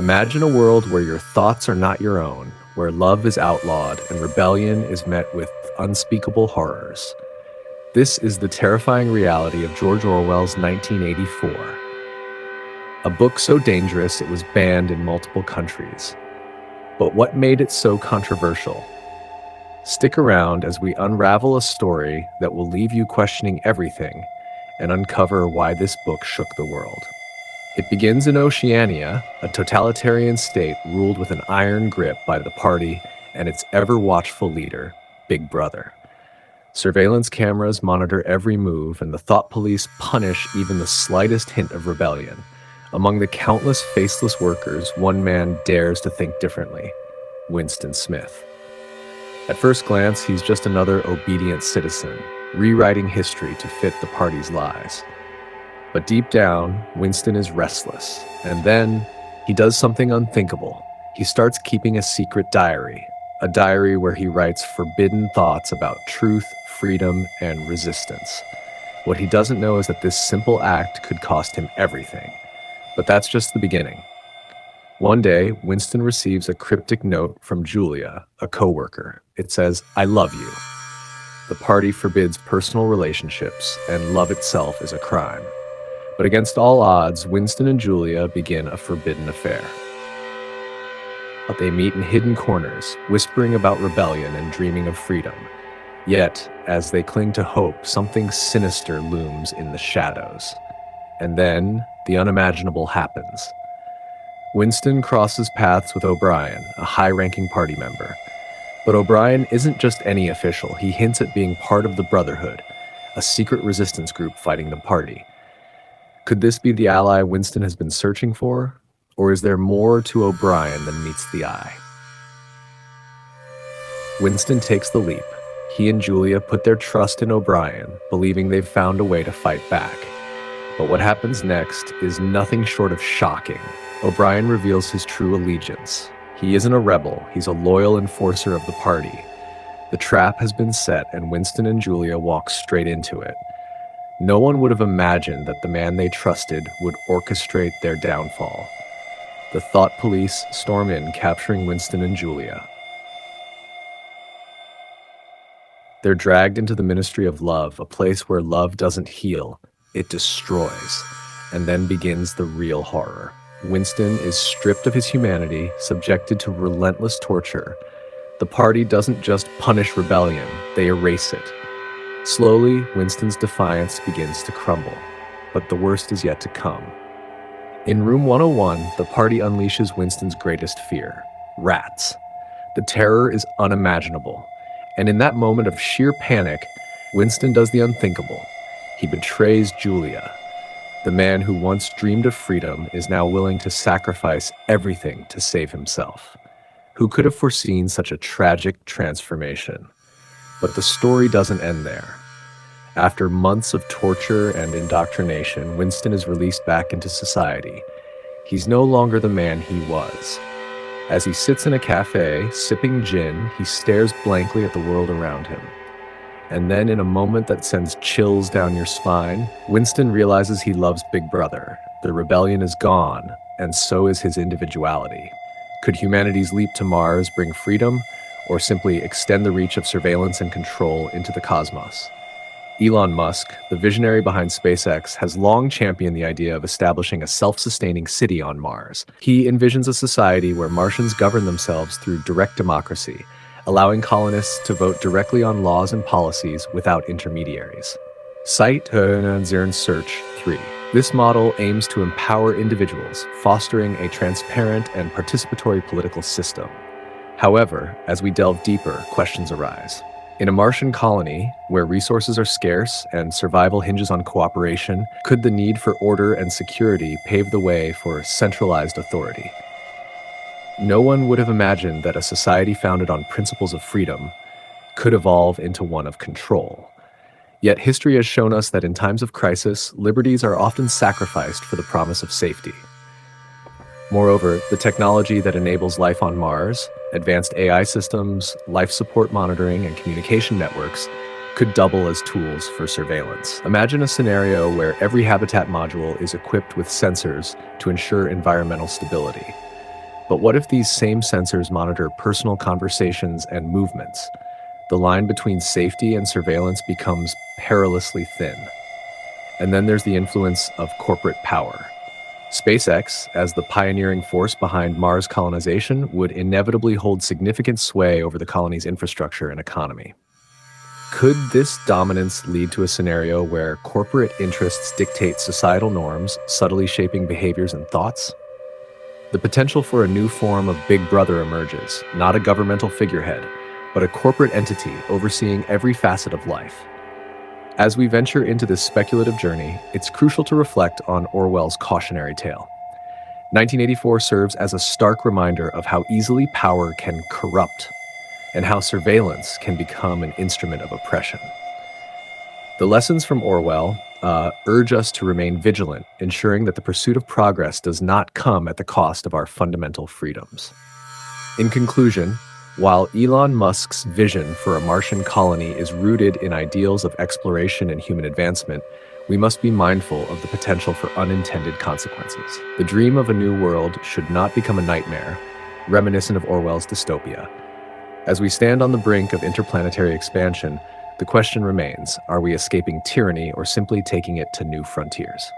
Imagine a world where your thoughts are not your own, where love is outlawed and rebellion is met with unspeakable horrors. This is the terrifying reality of George Orwell's 1984, a book so dangerous it was banned in multiple countries. But what made it so controversial? Stick around as we unravel a story that will leave you questioning everything and uncover why this book shook the world. It begins in Oceania, a totalitarian state ruled with an iron grip by the party and its ever-watchful leader, Big Brother. Surveillance cameras monitor every move, and the thought police punish even the slightest hint of rebellion. Among the countless faceless workers, one man dares to think differently: Winston Smith. At first glance, he's just another obedient citizen, rewriting history to fit the party's lies. But deep down, Winston is restless, and then he does something unthinkable. He starts keeping a secret diary, a diary where he writes forbidden thoughts about truth, freedom, and resistance. What he doesn't know is that this simple act could cost him everything. But that's just the beginning. One day, Winston receives a cryptic note from Julia, a coworker. It says, "I love you." The party forbids personal relationships, and love itself is a crime. But against all odds, Winston and Julia begin a forbidden affair. They meet in hidden corners, whispering about rebellion and dreaming of freedom. Yet, as they cling to hope, something sinister looms in the shadows. And then, the unimaginable happens. Winston crosses paths with O'Brien, a high-ranking party member. But O'Brien isn't just any official. He hints at being part of the Brotherhood, a secret resistance group fighting the party. Could this be the ally Winston has been searching for? Or is there more to O'Brien than meets the eye? Winston takes the leap. He and Julia put their trust in O'Brien, believing they've found a way to fight back. But what happens next is nothing short of shocking. O'Brien reveals his true allegiance. He isn't a rebel, he's a loyal enforcer of the party. The trap has been set, and Winston and Julia walk straight into it. No one would have imagined that the man they trusted would orchestrate their downfall. The thought police storm in, capturing Winston and Julia. They're dragged into the Ministry of Love, a place where love doesn't heal, it destroys. And then begins the real horror. Winston is stripped of his humanity, subjected to relentless torture. The party doesn't just punish rebellion, they erase it. Slowly, Winston's defiance begins to crumble, but the worst is yet to come. In Room 101, the party unleashes Winston's greatest fear: rats. The terror is unimaginable, and in that moment of sheer panic, Winston does the unthinkable. He betrays Julia. The man who once dreamed of freedom is now willing to sacrifice everything to save himself. Who could have foreseen such a tragic transformation? But the story doesn't end there. After months of torture and indoctrination, Winston is released back into society. He's no longer the man he was. As he sits in a cafe, sipping gin, he stares blankly at the world around him. And then, in a moment that sends chills down your spine, Winston realizes he loves Big Brother. The rebellion is gone, and so is his individuality. Could humanity's leap to Mars bring freedom, or simply extend the reach of surveillance and control into the cosmos? Elon Musk, the visionary behind SpaceX, has long championed the idea of establishing a self-sustaining city on Mars. He envisions a society where Martians govern themselves through direct democracy, allowing colonists to vote directly on laws and policies without intermediaries. Site Search 3. This model aims to empower individuals, fostering a transparent and participatory political system. However, as we delve deeper, questions arise. In a Martian colony, where resources are scarce and survival hinges on cooperation, could the need for order and security pave the way for centralized authority? No one would have imagined that a society founded on principles of freedom could evolve into one of control. Yet history has shown us that in times of crisis, liberties are often sacrificed for the promise of safety. Moreover, the technology that enables life on Mars, advanced AI systems, life support monitoring, and communication networks could double as tools for surveillance. Imagine a scenario where every habitat module is equipped with sensors to ensure environmental stability. But what if these same sensors monitor personal conversations and movements? The line between safety and surveillance becomes perilously thin. And then there's the influence of corporate power. SpaceX, as the pioneering force behind Mars colonization, would inevitably hold significant sway over the colony's infrastructure and economy. Could this dominance lead to a scenario where corporate interests dictate societal norms, subtly shaping behaviors and thoughts? The potential for a new form of Big Brother emerges, not a governmental figurehead, but a corporate entity overseeing every facet of life. As we venture into this speculative journey, it's crucial to reflect on Orwell's cautionary tale. 1984 serves as a stark reminder of how easily power can corrupt and how surveillance can become an instrument of oppression. The lessons from Orwell urge us to remain vigilant, ensuring that the pursuit of progress does not come at the cost of our fundamental freedoms. In conclusion, while Elon Musk's vision for a Martian colony is rooted in ideals of exploration and human advancement, we must be mindful of the potential for unintended consequences. The dream of a new world should not become a nightmare, reminiscent of Orwell's dystopia. As we stand on the brink of interplanetary expansion, the question remains, are we escaping tyranny or simply taking it to new frontiers?